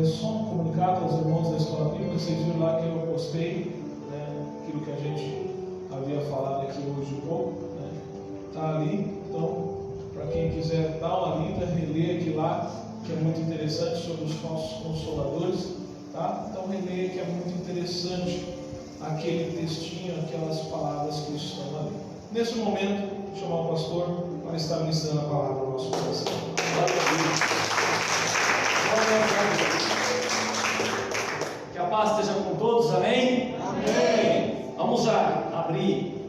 Só um comunicado aos irmãos da Escola Bíblica. Vocês viram lá que eu postei, né, aquilo que a gente havia falado aqui hoje um pouco, né? Está ali. Então, para quem quiser dar uma lida, reler aqui lá, que é muito interessante, sobre os nossos consoladores, tá? Então releia, que é muito interessante aquele textinho, aquelas palavras que estão ali. Nesse momento, vou chamar o pastor para estar ministrando a palavra ao nosso coração. Que a paz esteja com todos, amém? Amém. Vamos já abrir,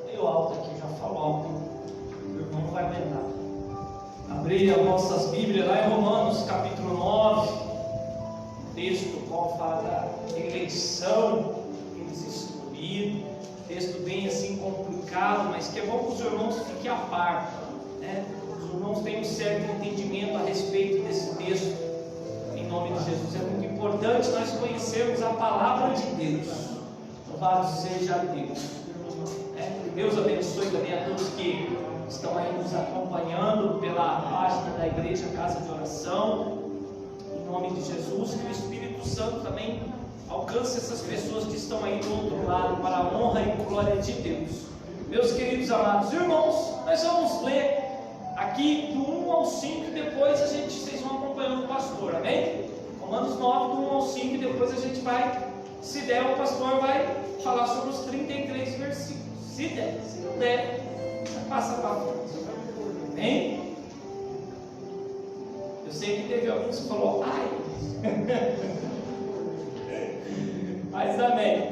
meio alto aqui, já falo alto, o irmão não vai aguentar. Abrir as nossas Bíblias lá em Romanos capítulo 9, texto qual fala da eleição, eles escolhidos, texto bem assim complicado, mas que é bom que os irmãos fiquem a par, né? Os irmãos têm um certo entendimento a respeito desse texto, em nome de Jesus. É muito importante nós conhecermos a palavra de Deus. Louvado seja Deus. Deus abençoe também a todos que estão aí nos acompanhando pela página da Igreja Casa de Oração, em nome de Jesus. Que o Espírito Santo também alcance essas pessoas que estão aí do outro lado, para a honra e glória de Deus. Meus queridos amados irmãos, nós vamos ler aqui do 1 ao 5 e depois vocês vão acompanhando o pastor, amém? Romanos 9, do 1 ao 5, e depois a gente vai, se der, o pastor vai falar sobre os 33 versículos. Se der, se não der, passa para frente, amém? Eu sei que teve alguns que falou, ai, mas amém,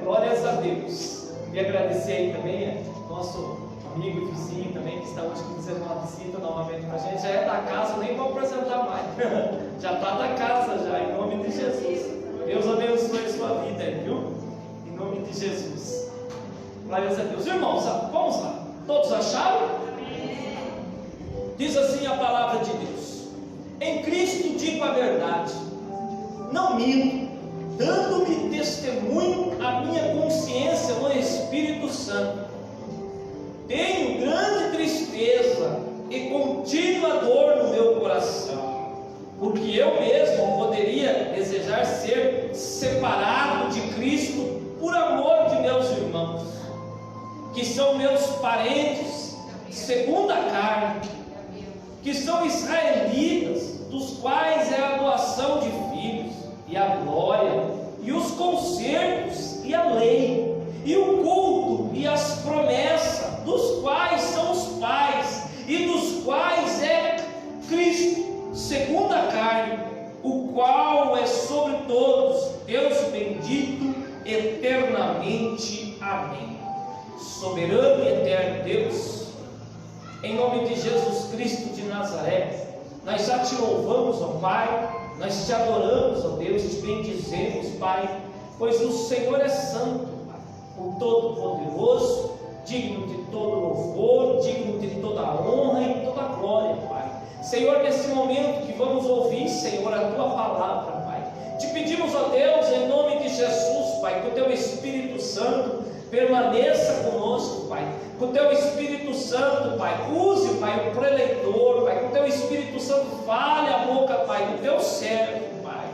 glórias a Deus. E agradecer aí também nosso amigo e vizinho também, que está hoje fazendo uma visita novamente para a gente. Já é da casa, nem vou apresentar mais. Já está da casa, já, em nome de Jesus. Deus abençoe a sua vida, viu? Em nome de Jesus. Glórias a Deus. Irmãos, vamos lá. Todos acharam? Diz assim a palavra de Deus: em Cristo digo a verdade, não minto, dando-me testemunho a minha consciência no Espírito Santo. Tenho grande tristeza e contínua dor no meu coração, porque eu mesmo poderia desejar ser separado de Cristo por amor de meus irmãos, que são meus parentes segundo a carne, que são israelitas, dos quais é a doação de filhos, e a glória, e os concertos, e a lei, e o culto, e as promessas, dos quais são os pais, e dos quais é Cristo, segundo a carne, o qual é sobre todos, Deus bendito eternamente. Amém. Soberano e eterno Deus, em nome de Jesus Cristo de Nazaré, nós já te louvamos, ó Pai, nós te adoramos, ó Deus, te bendizemos, Pai, pois o Senhor é santo, Pai, o Todo-Poderoso, digno de todo louvor, digno de toda honra e toda glória, Pai. Senhor, nesse momento que vamos ouvir, Senhor, a Tua palavra, Pai, te pedimos, ó Deus, em nome de Jesus, Pai, que o Teu Espírito Santo permaneça conosco, Pai, que o Teu Espírito Santo, Pai, use, Pai, o preleitor, Pai, que o Teu Espírito Santo fale a boca, Pai, do Teu servo, Pai.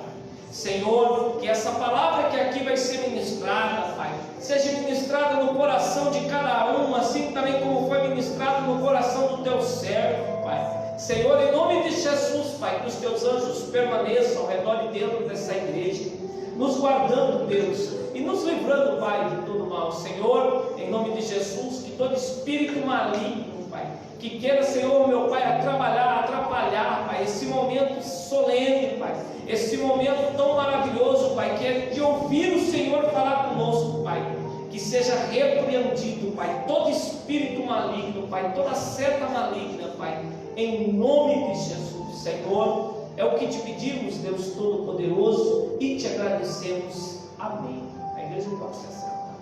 Senhor, que essa palavra que aqui vai ser ministrada, Pai, seja ministrada no coração de cada um, assim também como foi ministrado no coração do Teu servo, Pai. Senhor, em nome de Jesus, Pai, que os Teus anjos permaneçam ao redor e dentro dessa igreja, nos guardando, Deus, e nos livrando, Pai, de todo mal. Senhor, em nome de Jesus, que todo espírito maligno, Pai, que queira, Senhor, meu Pai, atrapalhar, Pai, esse momento solene, Pai, esse momento tão maravilhoso, Pai, que é de ouvir o Senhor falar conosco, Pai, que seja repreendido, Pai, todo espírito maligno, Pai, toda seta maligna, Pai, em nome de Jesus. Senhor, é o que te pedimos, Deus Todo-Poderoso, e te agradecemos. Amém. A igreja pode se assentar.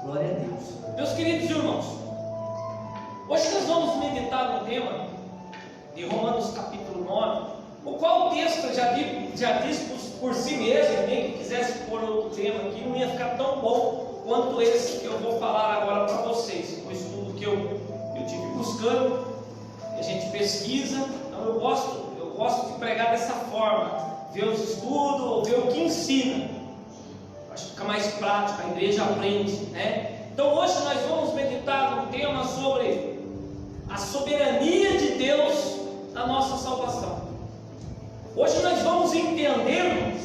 Glória a Deus. Meus queridos irmãos, hoje nós vamos meditar no tema de Romanos capítulo 9, o qual o texto já diz por si mesmo, nem que quisesse pôr outro tema aqui, não ia ficar tão bom quanto esse que eu vou falar agora para vocês, o estudo que eu pesquisa, então eu gosto de pregar dessa forma, ver os estudos, ou ver o que ensina. Acho que fica mais prático, a igreja aprende, né? Então hoje nós vamos meditar num tema sobre a soberania de Deus na nossa salvação. Hoje nós vamos entender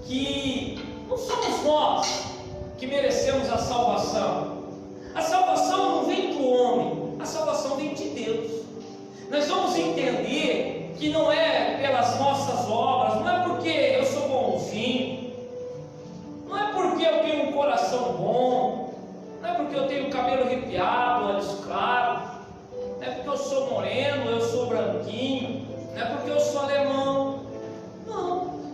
que não somos nós que merecemos a salvação. A salvação não vem do homem, a salvação vem de Deus. Nós vamos entender que não é pelas nossas obras, não é porque eu sou bonzinho, não é porque eu tenho um coração bom, não é porque eu tenho cabelo arrepiado, olhos claros, não é porque eu sou moreno, eu sou branquinho, não é porque eu sou alemão,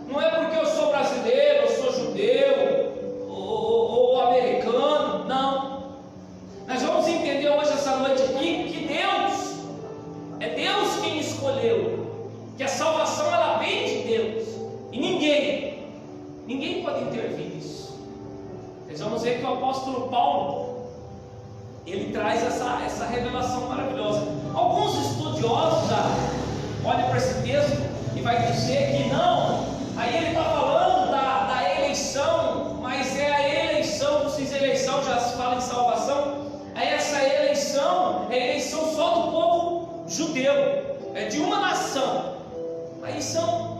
não é porque eu sou brasileiro, eu sou judeu, ou americano, não. Nós vamos entender hoje, essa noite aqui, que é Deus quem escolheu, que a salvação ela vem de Deus, e ninguém pode intervir nisso. Nós vamos ver que o apóstolo Paulo, ele traz essa revelação maravilhosa. Alguns estudiosos já olham para esse texto e vai dizer que não, aí ele está falando da eleição, mas é a eleição, vocês eleição já se fala em salvação, aí essa eleição é a eleição só do povo judeu, é de uma nação. Aí são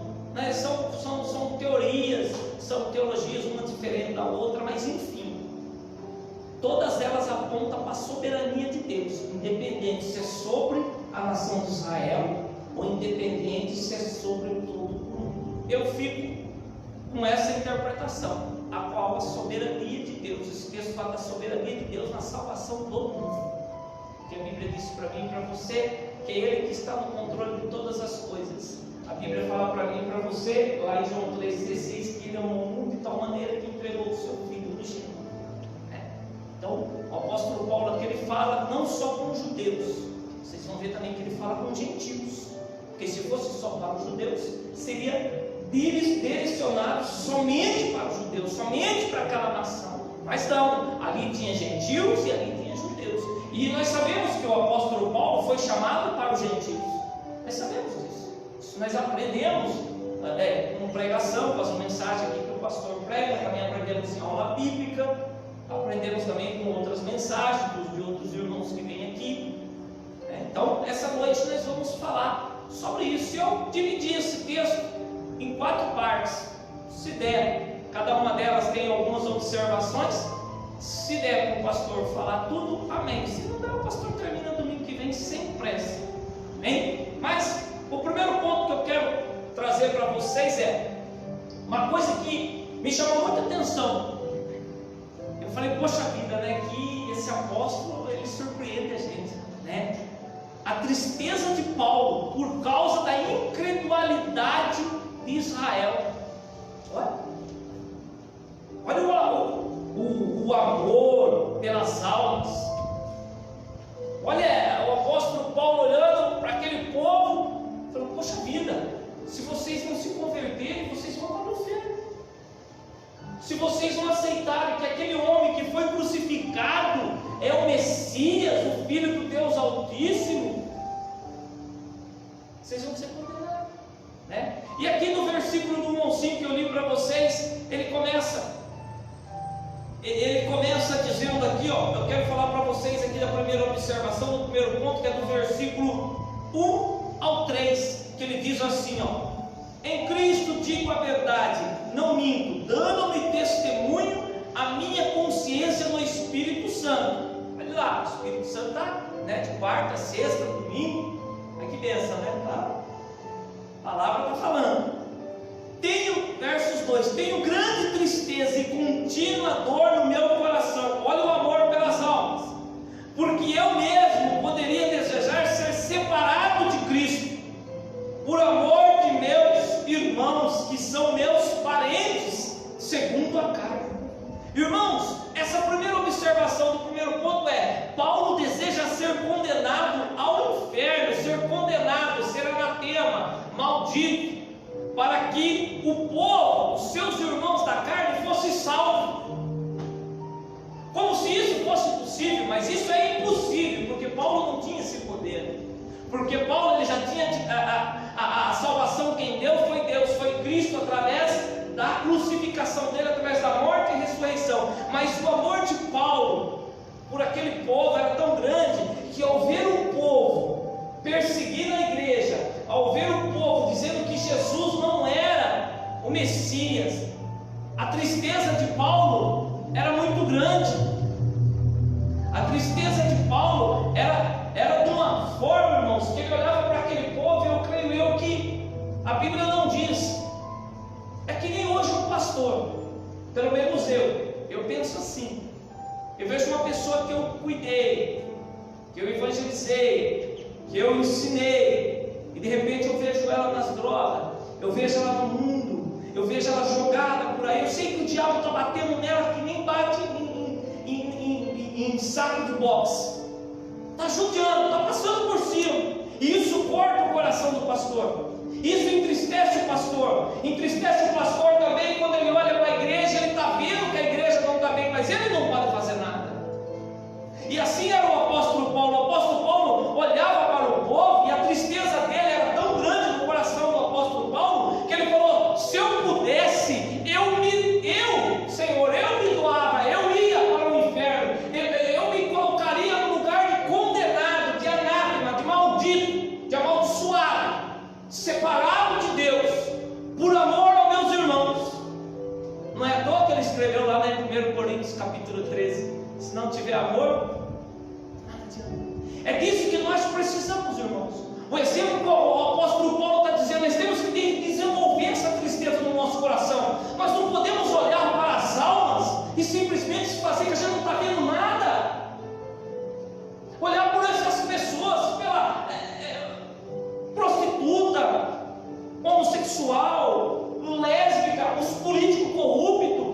teorias, são teologias, uma diferente da outra, mas enfim, todas elas apontam para a soberania de Deus, independente se é sobre a nação de Israel, ou independente se é sobre todo o mundo. Eu fico com essa interpretação, a qual a soberania de Deus, esse texto fala da soberania de Deus na salvação do mundo, que a Bíblia disse para mim e para você, que é Ele que está no controle de todas as coisas. A Bíblia fala para mim e para você, lá em João 3,16, que Ele amou o mundo de tal maneira que entregou o seu Filho no gênero. Então, o apóstolo Paulo aqui, ele fala não só com os judeus, vocês vão ver também que ele fala com os gentios, porque se fosse só para os judeus, seria direcionado somente para os judeus, somente para aquela nação. Mas não, ali tinha gentios e ali tinha judeus. E nós sabemos que o apóstolo Paulo foi chamado para os gentios. Nós sabemos disso. Isso nós aprendemos com pregação, com as mensagens aqui que o pastor prega, também aprendemos em aula bíblica, aprendemos também com outras mensagens de outros irmãos que vêm aqui. Então, essa noite nós vamos falar sobre isso. Eu dividi esse texto em 4 partes. Se der, cada uma delas tem algumas observações. Se der para o pastor falar tudo, amém. Se não der, o pastor termina domingo que vem sem pressa. Amém? Mas o primeiro ponto que eu quero trazer para vocês é uma coisa que me chamou muita atenção. Eu falei, poxa vida, né? Que esse apóstolo, ele surpreende a gente, né? A tristeza de Paulo por causa da incredulidade de Israel. Olha o amor pelas almas. Olha o apóstolo Paulo olhando para aquele povo, falando, poxa vida, se vocês não se converterem, vocês vão para o inferno. Se vocês não aceitarem que aquele homem que foi crucificado é o Messias, o Filho do Deus Altíssimo, vocês vão ser condenados, né? E aqui no versículo do 1 ao 5 que eu li para vocês, ele começa dizendo aqui, ó, eu quero falar para vocês aqui da primeira observação, do primeiro ponto, que é do versículo 1 ao 3, que ele diz assim, ó: em Cristo digo a verdade, não minto, dando-me testemunho a minha consciência no Espírito Santo. Olha lá, o Espírito Santo está, né, de quarta, sexta, domingo. Olha que bênção, né? Tá? A palavra está falando. Versos 2: tenho grande tristeza e contínua dor no meu coração. Olha o amor pelas almas, porque eu mesmo poderia desejar ser separado de Cristo, por amor de meus irmãos, que são meus parentes, segundo a carne. Irmãos, essa primeira observação do primeiro ponto é: Paulo deseja ser condenado ao inferno, ser condenado, ser anatema, maldito, para que o povo, os seus irmãos da carne, fosse salvo. Como se isso fosse possível, mas isso é impossível, porque Paulo não tinha esse poder. porque Paulo ele já tinha a salvação, quem deu, foi Cristo através da crucificação dele, através da morte e ressurreição. Mas o amor de Paulo por aquele povo era tão grande que, ao ver o povo perseguindo a igreja, ao ver o povo dizendo que Jesus não era o Messias, a tristeza de Paulo era muito grande. A tristeza de Paulo era de uma forma, irmãos, que ele olhava para aquele povo, e eu creio que a Bíblia não diz. É que nem hoje um pastor, pelo menos eu penso assim. Eu vejo uma pessoa que eu cuidei, que eu evangelizei, que eu ensinei, e de repente eu vejo ela nas drogas, eu vejo ela no mundo, eu vejo ela jogada por aí. Eu sei que o diabo está batendo nela que nem bate em saco de boxe, está judiando, está passando por cima, e isso corta o coração do pastor. Isso entristece o pastor. Entristece o pastor também quando ele olha para a igreja, ele está vendo que a igreja não está bem, mas ele não pode fazer nada. E assim era o apóstolo Paulo. O apóstolo Paulo olhava para o povo, e a tristeza dele era tão grande no coração do apóstolo Paulo, que ele falou: se eu pudesse, Senhor, eu me doava, eu ia para o inferno, eu me colocaria no lugar de condenado, de anátema, de maldito, de amaldiçoado, separado de Deus, por amor aos meus irmãos. Não é à toa que ele escreveu lá em 1 Coríntios capítulo 13: se não tiver amor, nada adianta. É disso que nós precisamos, irmãos. O exemplo que o apóstolo Paulo está dizendo, nós temos que desenvolver essa tristeza no nosso coração. Nós não podemos olhar para as almas e simplesmente se fazer que a gente não está vendo nada. Olhar por essas pessoas, pela prostituta, homossexual, lésbica, os políticos corruptos.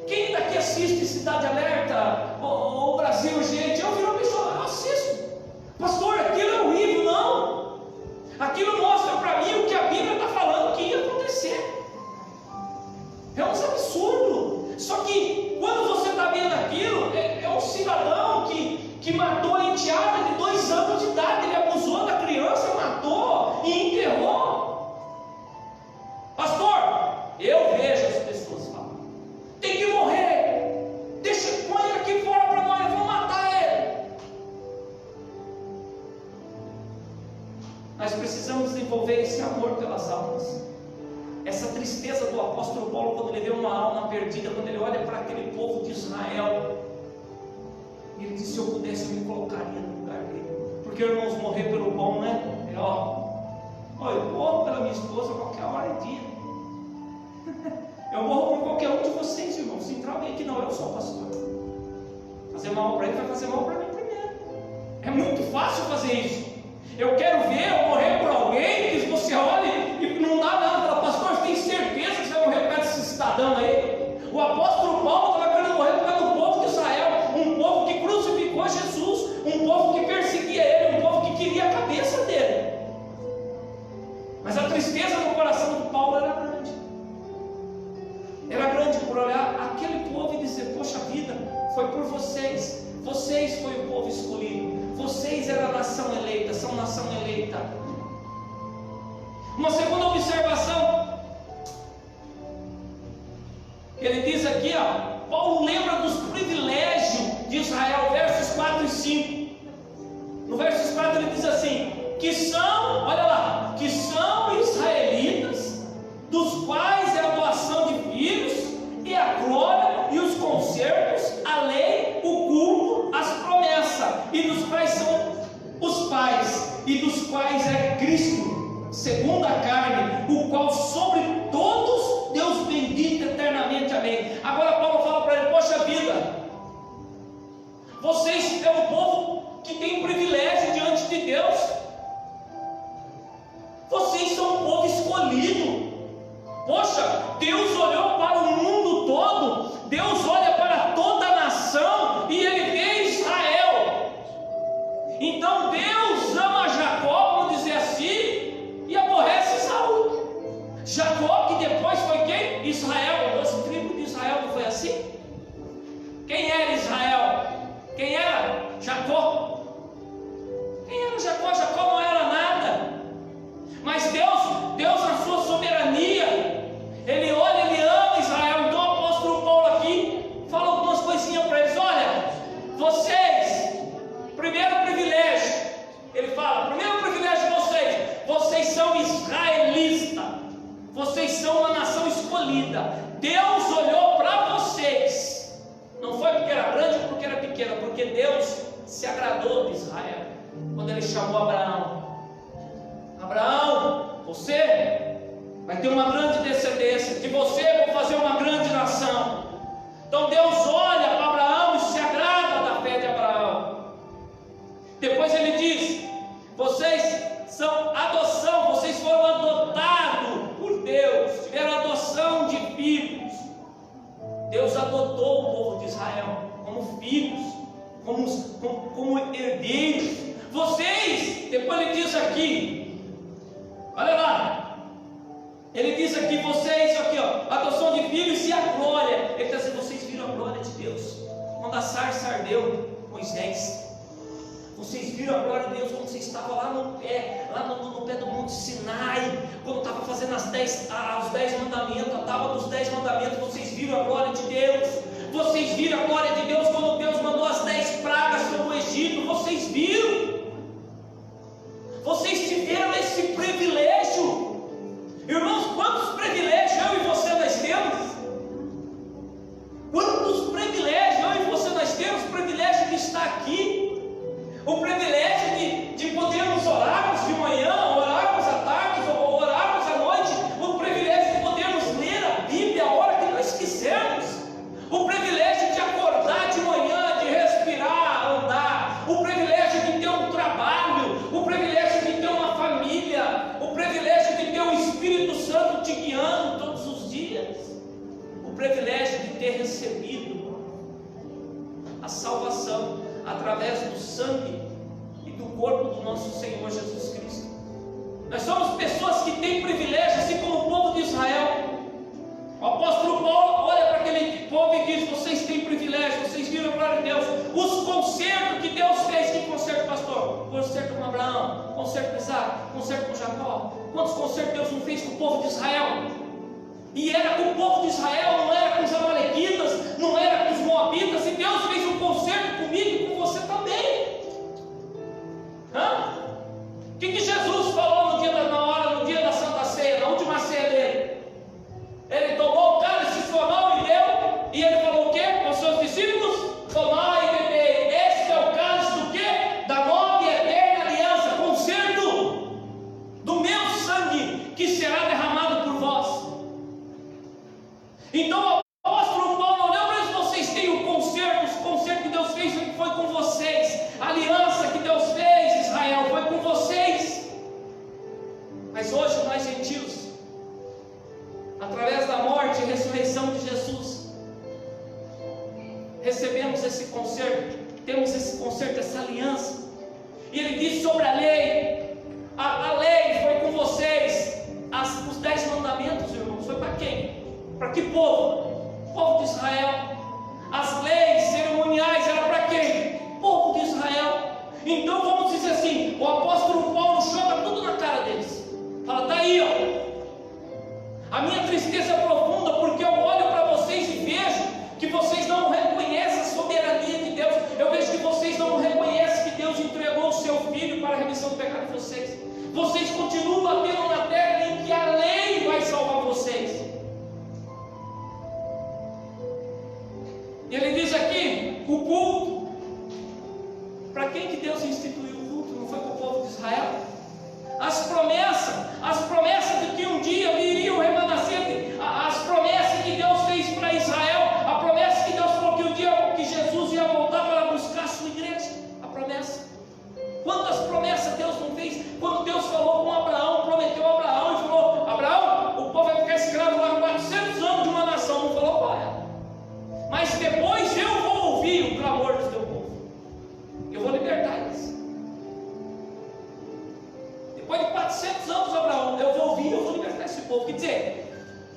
Quem daqui assiste Cidade Alerta ou Brasil Urgente? Eu viro uma pessoa, eu assisto. Pastor, aquilo é horrível. Não. Aquilo mostra para mim o que a Bíblia está falando que ia acontecer. É um absurdo. Só que quando você está vendo aquilo, é um cidadão que matou a enteada de 2 anos de idade. Ele abusou da criança, matou e enterrou. Pastor, eu vejo as pessoas falando: tem que morrer, põe ele aqui fora para nós, vamos matar ele. Nós precisamos desenvolver esse amor pelas almas, essa tristeza do apóstolo Paulo quando ele vê uma alma perdida, quando ele olha para aquele povo de Israel, e ele diz: se eu pudesse, eu me colocaria no lugar dele. Porque, irmãos, morrer pelo bom, né? Eu morro pela minha esposa a qualquer hora e dia. Eu morro por qualquer um de vocês, irmãos. Se entrar alguém que não, eu sou pastor. Fazer mal para ele vai fazer mal para mim primeiro. É muito fácil fazer isso. Eu quero ver eu morrer por alguém que você olha e não dá nada. Fala: pastor, você tem certeza que você vai morrer por causa desse cidadão aí? O apóstolo Paulo estava querendo morrer por causa do povo de Israel, um povo que crucificou Jesus, um povo que perseguia ele, um povo que queria a cabeça dele. Mas a tristeza no coração do Paulo era grande. Era grande por olhar aquele povo e dizer: poxa vida, foi por vocês. Vocês foi o povo escolhido. Vocês eram a nação eleita, são nação eleita. Uma segunda observação, ele diz aqui, Paulo lembra dos privilégios de Israel, versos 4 e 5. No versos 4 ele diz assim: que são, olha lá, que são israelitas, dos quais é a doação de filhos, e a glória, e os concertos, a lei, o culto, as promessas, e dos quais são os pais, e dos quais é Cristo, segundo a carne, o qual sobre todos Deus bendito eternamente. Amém. Agora Paulo fala para ele: poxa vida, vocês é um povo que tem privilégio diante de Deus. Vocês são um povo escolhido. Poxa, Deus olhou para o mundo todo, Deus olha para toda a nação e Ele vê Israel. Então Deus ama Jacó, vamos dizer assim, e aborrece Saul. Jacó, que depois foi quem? Israel, a 12 tribos de Israel, não foi assim? Quem era Israel? Quem era Jacó? Quem era Jacó? Jacó escolhida. Deus olhou para vocês. Não foi porque era grande ou porque era pequena, porque Deus se agradou de Israel quando Ele chamou Abraão. Abraão, você vai ter uma grande descendência, de você eu vou fazer uma grande nação. Então Deus olha para Abraão e se agrada da fé de Abraão. Depois Ele diz: vocês são adoção, vocês foram adotados por Deus, tiveram adoção de filhos. Deus adotou o povo de Israel como filhos, como herdeiros. Vocês, depois Ele diz aqui, olha lá, Ele diz aqui, vocês, aqui ó, adoção de filhos e a glória. Ele está dizendo, vocês viram a glória de Deus quando a sarça ardeu, Moisés. Vocês viram a glória de Deus quando vocês estavam lá no pé do Monte Sinai, quando estava fazendo os 10 mandamentos, a tábua dos 10 mandamentos. Vocês viram a glória de Deus. Vocês viram a glória de Deus quando Deus mandou as 10 pragas sobre o Egito. Vocês viram. Vocês tiveram esse privilégio. Irmãos, quantos privilégios eu e você nós temos? Quantos privilégios eu e você nós temos? O privilégio de estar aqui, o privilégio de podermos orarmos de manhã, orarmos à tarde, ou orarmos à noite, o privilégio de podermos ler a Bíblia a hora que nós quisermos, o privilégio de acordar de manhã, de respirar, andar, o privilégio de ter um trabalho, o privilégio de ter uma família, o privilégio de ter o Espírito Santo te guiando todos os dias, o privilégio de ter recebido a salvação através do sangue e do corpo do nosso Senhor Jesus Cristo. Nós somos pessoas que têm privilégio, assim como o povo de Israel. O apóstolo Paulo olha para aquele povo e diz: vocês têm privilégio, vocês viram a glória de Deus, os concertos que Deus fez. Que concerto, pastor? Concerto com Abraão, concerto com Isaac, concerto com Jacó. Quantos concertos Deus não fez com o povo de Israel? E era com o povo de Israel, não era com os amalequitas, não era com os moabitas. E Deus fez um concerto comigo e com você também. O que Jesus falou no dia da Santa Ceia, na última ceia dele? Ele tomou o cálice em sua mão e deu, e ele falou o quê? Com os seus discípulos: tomai e bebei, este é o cálice do quê? Da nova e eterna aliança, concerto do meu sangue, que será derramado por vós. Então o apóstolo Paulo olhou para eles: vocês têm o concerto que Deus fez foi com vocês, a aliança que Deus fez, Israel, foi com vocês. Mas hoje nós gentios, através da morte e ressurreição de Jesus, recebemos esse concerto, temos esse concerto, essa aliança. E ele diz sobre a lei: a lei foi com vocês, os 10 mandamentos, irmãos, foi para quem? Para que povo? O povo de Israel. As leis cerimoniais eram para quem? O povo de Israel. Então vamos dizer assim, o apóstolo Paulo joga tudo na cara deles. Fala: está aí, ó. A minha tristeza é profunda, porque eu olho para vocês e vejo que vocês não reconhecem a soberania de Deus. Eu vejo que vocês não reconhecem que Deus entregou o seu Filho para a remissão do pecado de vocês. Vocês continuam batendo na terra em que a lei vai salvar vocês. E ele diz aqui, o culto. Para quem que Deus instituiu o culto? Não foi para o povo de Israel? As promessas de que um dia viria o remanescente, as promessas que Deus fez para Israel, a promessa que Deus falou que um dia que Jesus ia voltar para buscar a sua igreja, a promessa. Quantas promessas Deus não fez? Quando Deus falou com Abraão, prometeu a Abraão e falou: Abraão, o povo vai ficar escravo lá 400 anos de uma nação. Não falou qual é. Mas depois eu vou ouvir o clamor do teu povo. Eu vou libertar eles. Depois de 400 anos, Abraão, eu vou ouvir, eu vou libertar esse povo. Quer dizer,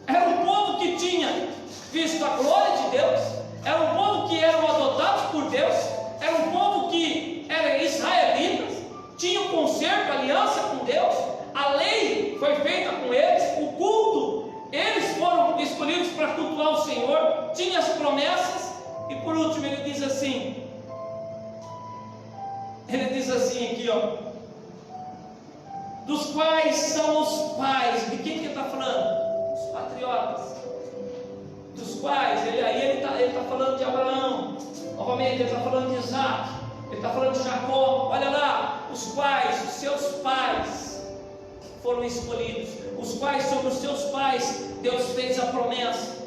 era um povo que tinha visto a glória de Deus, era um povo que eram adotados por Deus, era um povo que era israelitas, tinha um concerto, aliança com Deus, a lei foi feita com eles, o culto, eles foram escolhidos para cultuar o Senhor, tinha as promessas. E por último ele diz assim aqui, ó: dos quais são os pais. De quem que ele está falando? Os patriotas. quais, ele está falando de Abraão, novamente ele está falando de Isaac, ele está falando de Jacó. Olha lá, os quais, os seus pais foram escolhidos, os quais sobre os seus pais Deus fez a promessa.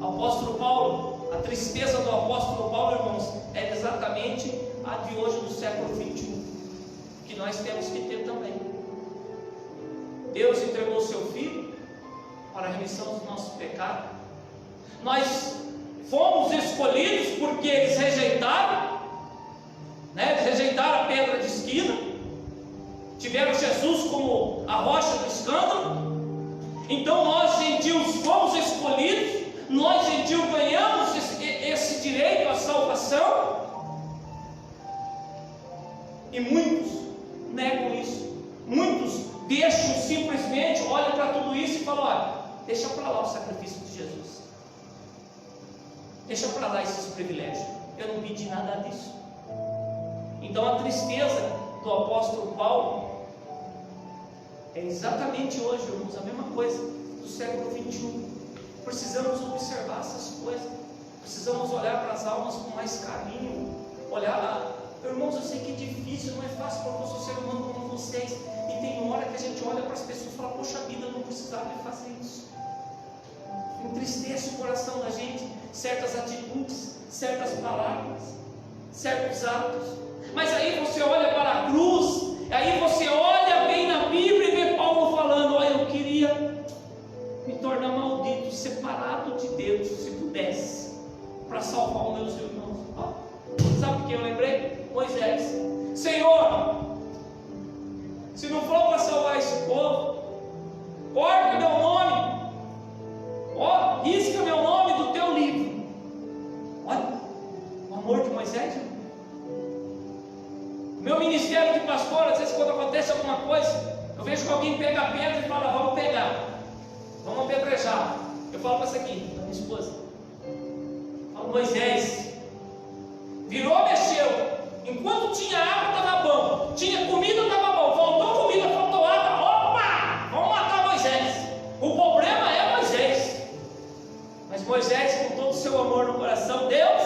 O apóstolo Paulo, a tristeza do apóstolo Paulo, irmãos, é exatamente a de hoje do século 21, que nós temos que ter também. Deus entregou o seu Filho para a remissão dos nossos pecados. Nós fomos escolhidos porque eles rejeitaram, Eles rejeitaram a pedra de esquina, tiveram Jesus como a rocha do escândalo. Então nós gentios fomos escolhidos, nós gentios ganhamos esse direito à salvação, e muitos negam isso. Muitos deixam simplesmente, olham para tudo isso e falam: olha, deixa para lá o sacrifício de Jesus, deixa para lá esses privilégios, eu não pedi nada disso. Então a tristeza do apóstolo Paulo é exatamente hoje, irmãos, a mesma coisa do século 21. Precisamos observar essas coisas, precisamos olhar para as almas com mais carinho, olhar lá. Irmãos, eu sei que é difícil, não é fácil porque eu sou ser humano como vocês, e tem hora que a gente olha para as pessoas e fala: poxa vida, eu não precisava fazer isso. Entristece o coração da gente, certas atitudes, certas palavras, certos atos. Mas aí você olha para a cruz, aí você olha bem na Bíblia e vê Paulo falando: olha, eu queria me tornar maldito, separado de Deus, se pudesse, para salvar os meus irmãos. Sabe o que eu lembrei? Moisés. Senhor, se não for para salvar esse povo, corta meu nome, risca meu nome do teu livro. Olha o amor de Moisés. Meu ministério de pastor, às vezes quando acontece alguma coisa, eu vejo que alguém pega a pedra e fala: vamos pegar, vamos apedrejar. Eu falo para essa aqui, para minha esposa, falo: Moisés, virou, mexeu, enquanto tinha água estava bom, tinha comida estava bom, faltou comida, faltou água, opa, vamos matar Moisés. O problema é Moisés. Mas Moisés, com todo o seu amor no coração: Deus,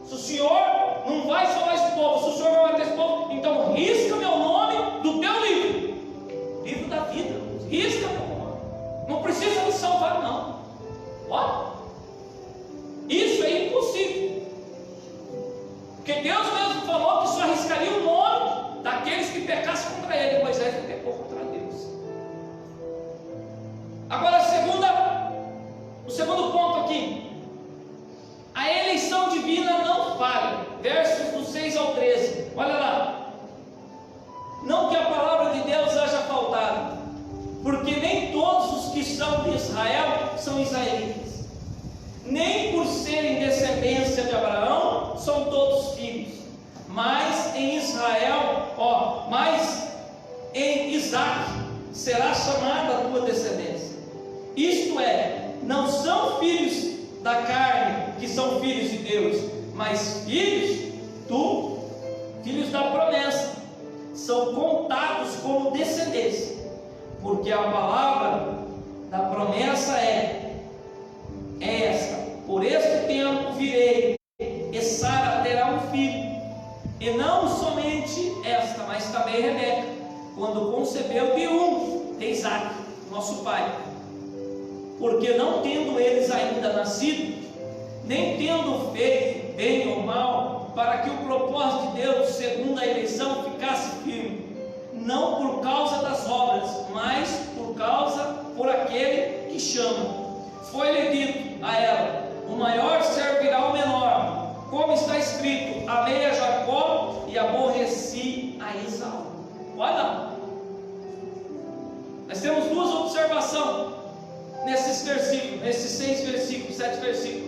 se o Senhor não vai salvar esse povo, se o Senhor vai matar esse povo, então risca meu nome do teu livro, livro da vida, risca meu nome, não precisa me salvar não. Isso é impossível, porque Deus mesmo falou que só arriscaria o nome daqueles que pecassem contra ele. Moisés não pecou contra Deus. Agora o segundo ponto aqui: a eleição divina não falha. Versos do 6 ao 13, olha lá. Não que a palavra de Deus haja faltado, porque nem todos os que são de Israel são israelitas, nem por serem descendência de Abraão são todos filhos, mas em Israel, mas em Isaac será chamada a tua descendência. Isto é, não são filhos da carne que são filhos de Deus, mas filhos da promessa, são contados como descendência, porque a palavra da promessa é esta: por este tempo virei, e Sara terá um filho. E não somente esta, mas também Rebeca, quando concebeu, de Isaac, nosso pai. Porque não tendo eles ainda nascido, nem tendo feito bem ou mal, para que o propósito de Deus, segundo a eleição, ficasse firme, não por causa das obras, mas por aquele que chama. Foi-lhe dito a ela: o maior servirá ao menor, como está escrito: amei a Jacó e aborreci a Esaú. Olha, nós temos duas observações nesses versículos, nesses 6 versículos, 7 versículos.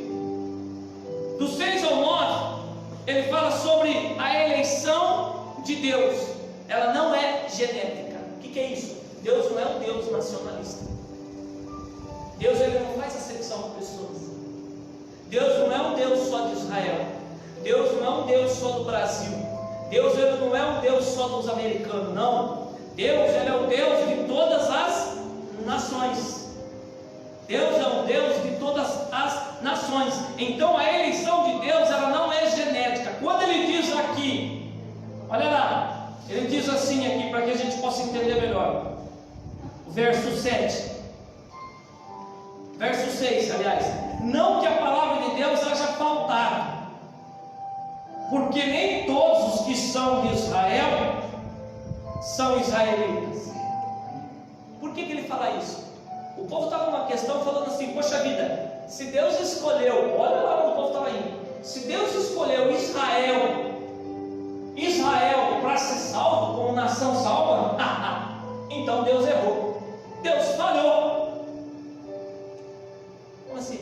Do 6 ao 9, ele fala sobre a eleição de Deus. Ela não é genética. O que é isso? Deus não é um Deus nacionalista. Deus, ele não faz acepção de pessoas. Deus não é um Deus só de Israel. Deus não é um Deus só do Brasil. Deus, ele não é um Deus só dos americanos, não. Deus, ele é o Deus de todas as nações. Deus é um Deus de todas as nações. Então a eleição de Deus, ela não é genética. Quando ele diz aqui, olha lá, ele diz assim aqui, para que a gente possa entender melhor. Verso 7. Verso 6, aliás. Não que a palavra de Deus haja faltado, porque nem todos os que são de Israel são israelitas. Por que ele fala isso? O povo estava numa questão falando assim: poxa vida, se Deus escolheu, olha lá onde o povo estava indo, se Deus escolheu Israel para ser salvo, como nação salva, então Deus errou, Deus falhou. Como assim?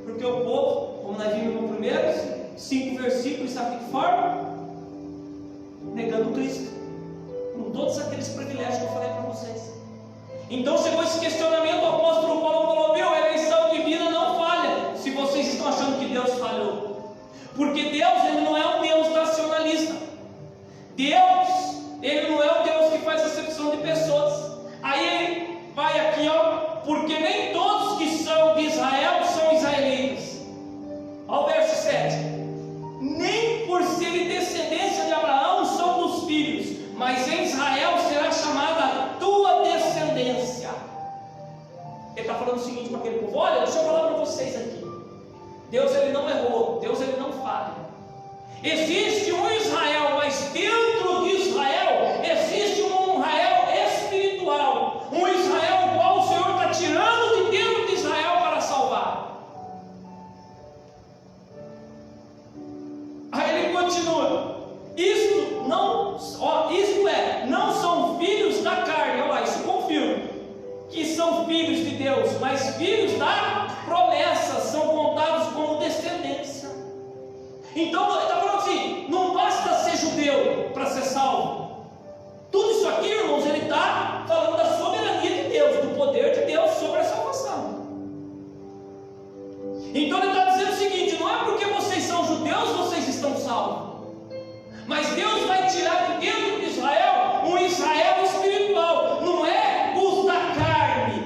Porque o povo, como nós vimos no primeiro 5 versículos, sabe de que forma? Negando Cristo, com todos aqueles privilégios que eu falei para vocês. Então chegou esse questionamento, o apóstolo Paulo falou: meu, a eleição divina não falha, se vocês estão achando que Deus falhou. Porque Deus, ele não é um Deus nacionalista. Deus, ele não é um Deus que faz acepção de pessoas. Aí ele vai aqui, ó, porque nem todos que são de Israel são israelitas. Olha o verso 7. Nem por serem descendência de Abraão são dos filhos, mas em Israel será chamada a tua descendência. Ele está falando o seguinte para aquele povo: olha, deixa eu falar para vocês aqui. Deus, ele não errou, Deus, ele não falha. Existe um Israel, mas dentro de Israel existe um Israel espiritual, um Israel igual o Senhor está tirando de dentro de Israel para salvar. Aí ele continua: isto não são filhos da carne. Olha lá, isso confirma que são filhos de Deus, mas filhos da promessa, são contados como descendência. Então ele está falando assim: não basta ser judeu para ser salvo. Tudo isso aqui, irmãos, ele está falando da soberania de Deus, do poder de Deus sobre a salvação. Então ele está dizendo o seguinte: não é porque vocês são judeus vocês estão salvos, mas Deus vai tirar de dentro de Israel um Israel espiritual. Não é os da carne,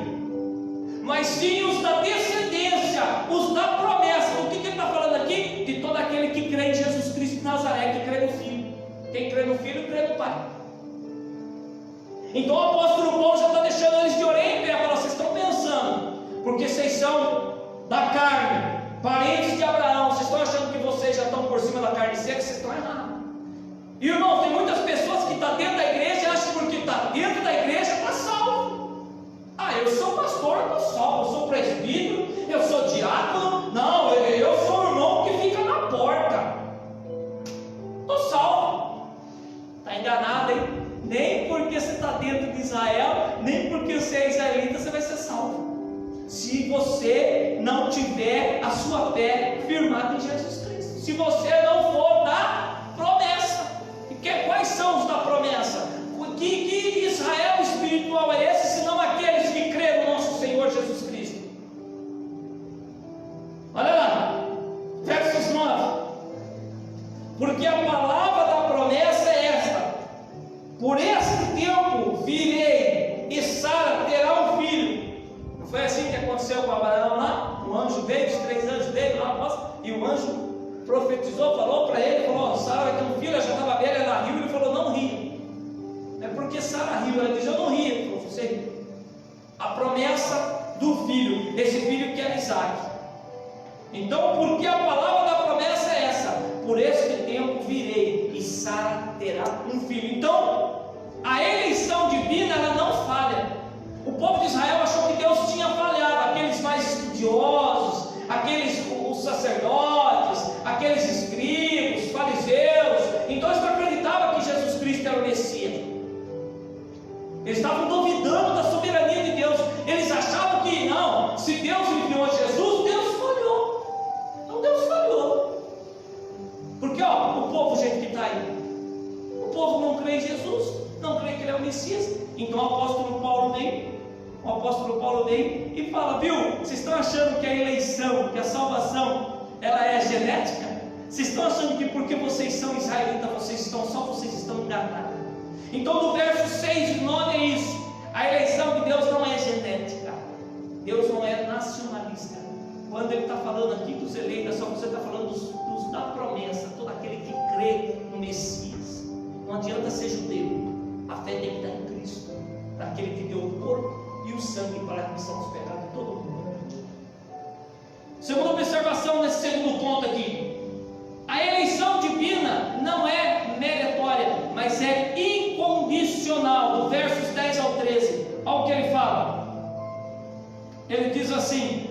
mas sim os da descendência, os da promessa. O que ele está falando aqui? De todo aquele que crê em Jesus Cristo de Nazaré, que crê no Filho. Quem crê no Filho, crê no Pai. Então o apóstolo Paulo já está deixando eles de orelha em pé. Fala: vocês estão pensando, porque vocês são da carne, parentes de Abraão, vocês estão achando que vocês já estão por cima da carne seca? Vocês estão errados. E irmãos, tem muitas pessoas que estão dentro da igreja e acham que porque está dentro da igreja está salvo. Eu sou pastor, eu estou salvo, eu sou presbítero, eu sou diácono. Não, eu sou o irmão que fica na porta. Estou salvo. Está enganado, hein? Nem porque você está dentro de Israel, nem porque você é israelita, você vai ser salvo. Se você não tiver a sua fé firmada em Jesus Cristo, se você não for da promessa. Quais são os da promessa? Que Israel espiritual é esse, senão aqueles que creem no nosso Senhor Jesus Cristo? Olha lá, versos 9. Porque a palavra da promessa é esta: por este tempo virei, e Sara terá um filho. Não foi assim que aconteceu com Abraão lá? O anjo veio, os 3 anjos veio lá, e o anjo profetizou, falou para ele, falou: Sara vai ter um filho. Ela já estava velha, ela riu. Ele falou: não ria. É porque Sara riu. Ela disse: eu não ria. Ele falou: você riu. A promessa do filho, esse filho que era Isaac. Então, porque a palavra da promessa é essa: por este tempo virei, e Sara terá um filho. Então, a eleição divina, ela não falha. O povo de Israel achou que Deus tinha falhado. Aqueles mais estudiosos, os sacerdotes, aqueles escribas, fariseus, então eles não acreditavam que Jesus Cristo era o Messias. Eles estavam duvidando da soberania de Deus. Eles achavam que não, se Deus enviou Jesus, Deus falhou. Então Deus falhou. Porque o povo, o jeito que está aí, o povo não crê em Jesus, não crê que Ele é o Messias. Então o apóstolo Paulo vem e fala: viu, vocês estão achando que a eleição, que a salvação, ela é genética? Vocês estão achando que porque vocês são israelitas, vocês estão enganados? Então no verso 6 e 9 é isso: a eleição de Deus não é genética. Deus não é nacionalista. Quando Ele está falando aqui dos eleitos, só você está falando dos da promessa, todo aquele que crê no Messias. Não adianta ser judeu, a fé tem que estar em Cristo, daquele que deu o corpo e o sangue para a remissão dos pecados de todo mundo. Segunda observação nesse segundo ponto aqui: a eleição divina não é meritória, mas é incondicional. Do versos 10 ao 13, olha o que ele fala. Ele diz assim: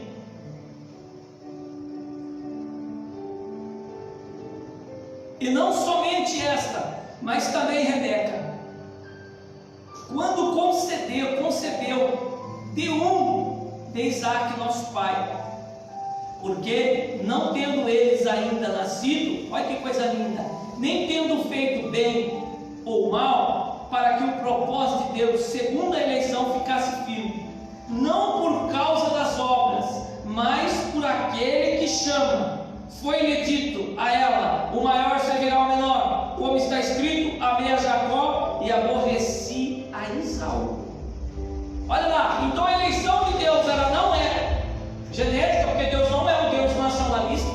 e não somente esta, mas também Rebeca, quando concebeu de Isaac nosso pai, porque não tendo eles ainda nascido, olha que coisa linda, nem tendo feito bem ou mal, para que o propósito de Deus, segundo a eleição, ficasse firme, não por causa das obras, mas por aquele que chama. Foi-lhe dito a ela: o maior servirá ao menor, como está escrito: amei a Jacó e aborreci a Esaú. Olha lá, então a eleição de Deus, ela não é genética, porque Deus não é um Deus nacionalista.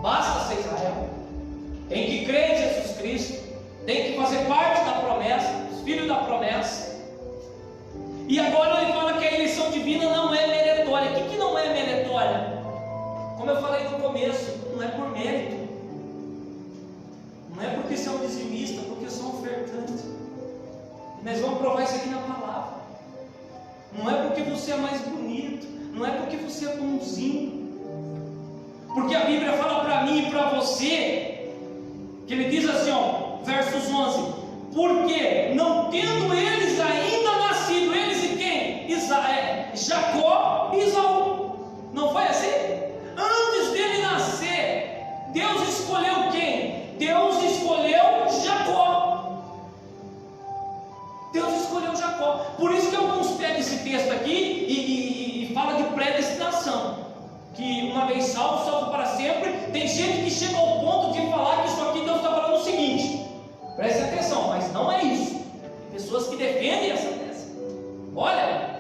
Basta ser Israel, tem que crer em Jesus Cristo, tem que fazer parte da promessa, os filhos da promessa. E agora ele fala que a eleição divina não é meritória. O que não é meritória? Como eu falei no começo, não é por mérito, não é porque você é um dizimista, porque eu sou um ofertante. Nós vamos provar isso aqui na palavra. Não é porque você é mais bonito, não é porque você é bonzinho, porque a Bíblia fala para mim e para você, que ele diz assim, ó, versos 11: porque não tendo eles ainda nascido, eles e quem? Jacó e Esaú. Não foi assim? Antes dele nascer, Deus escolheu quem? Deus escolheu Jacó. Deus escolheu Jacó. Por isso que alguns pegam esse texto aqui e fala de predestinação, que uma vez salvo, salvo para sempre. Tem gente que chega ao ponto de falar que isso aqui Deus está falando o seguinte, preste atenção, mas não é isso. Tem pessoas que defendem essa tese. Olha,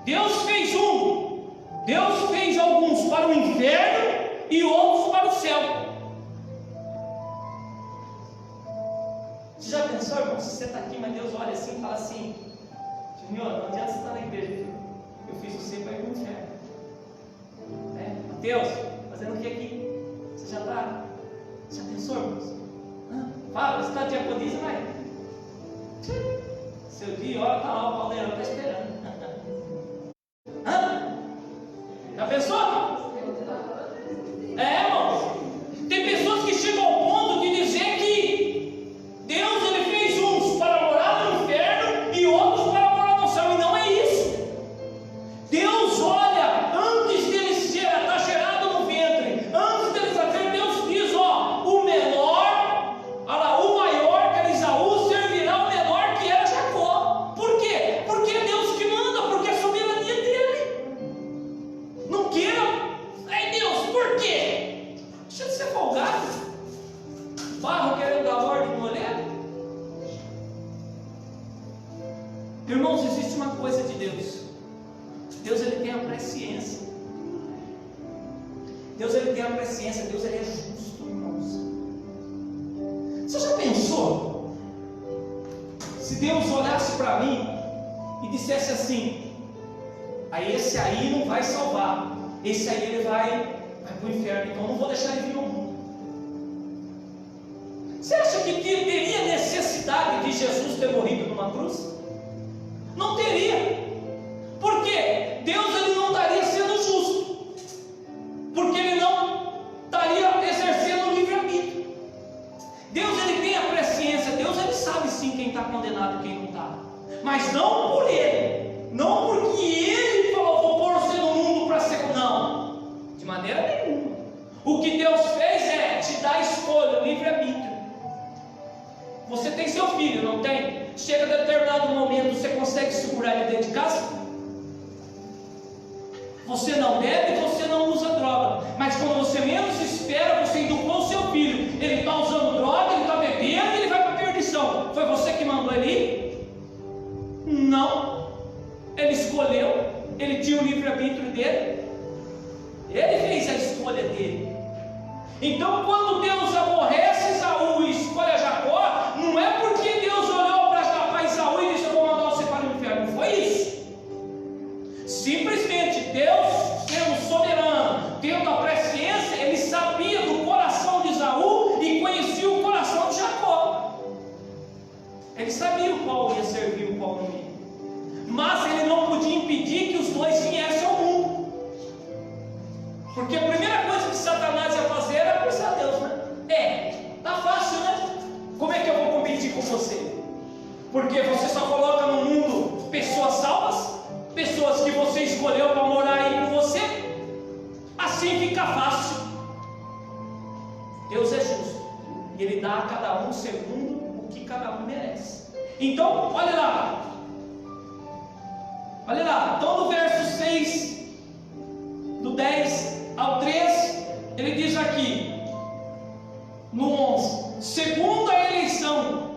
Deus fez alguns para o inferno e outros para o céu. Você já pensou, irmão, se você está aqui, mas Deus olha assim e fala assim: Junior, não adianta você estar na igreja, eu fiz você para ir para o inferno. Mateus, fazendo o que aqui? Você já pensou, irmãos? Fala, você está diaconisa, vai. Seu dia, hora está lá, o Pauleiro está esperando. Já pensou? Irmãos, tem pessoas que chegam ao ponto de dizer que Deus ele fez uns para morar no inferno e outros para morar no céu, e não é isso. Deus olha, antes deles estar gerado no ventre, antes deles nascer, Deus diz, ó, o menor, olha lá, o maior que era Esaú servirá ao menor que era Jacó. Por quê? Porque é Deus que manda, porque é a soberania dele. Não queira, Deus, por quê? Deixa de ser folgado. Barro querendo dar ordem no olhar. Irmãos, existe uma coisa de Deus. Deus ele tem a presciência. Deus ele tem a presciência. Deus ele é justo, irmãos. Você já pensou? Se Deus olhasse para mim e dissesse assim: aí esse aí não vai salvar, esse aí ele vai para o inferno, então não vou deixar ele vir ao mundo. Você acha que teria necessidade de Jesus ter morrido numa cruz? Não teria. Por quê? Deus ele não estaria sendo justo, porque ele não estaria exercendo o livre-arbítrio. Deus ele tem a presciência. Deus ele sabe sim quem está condenado e quem não está, mas não por ele, não porque ele falou: vou pôr você no mundo para ser. Não, de maneira nenhuma. O que Deus fez é te dar escolha, livre-arbítrio. Você tem seu filho, não tem? Chega a determinado momento, você consegue segurar ele dentro de casa? Você não bebe, você não usa droga, mas quando você menos espera, você educou o seu filho. Ele está usando droga, ele está bebendo, ele vai para a perdição. Foi você que mandou ele ir? Não. Ele escolheu, ele te Então, quando Deus aborrece Esaú e escolhe Jacó, não é porque Deus olhou para Esaú e disse: eu vou mandar você para o inferno. Não foi isso. Simplesmente Deus, sendo soberano, tendo a presciência, Ele sabia do coração de Esaú e conhecia o coração de Jacó. Ele sabia o qual ia servir e o qual não ia. Mas Ele não podia impedir que os dois viessem ao mundo. Porque a primeira coisa que Satanás ia fazer era acusar Deus, né? Tá fácil, né? Como é que eu vou competir com você? Porque você só coloca no mundo pessoas salvas, pessoas que você escolheu para morar aí com você. Assim fica fácil. Deus é justo, e Ele dá a cada um segundo o que cada um merece. Então, olha lá. Então no verso 6, do 10 ao 13, ele diz aqui, no 11: segundo a eleição,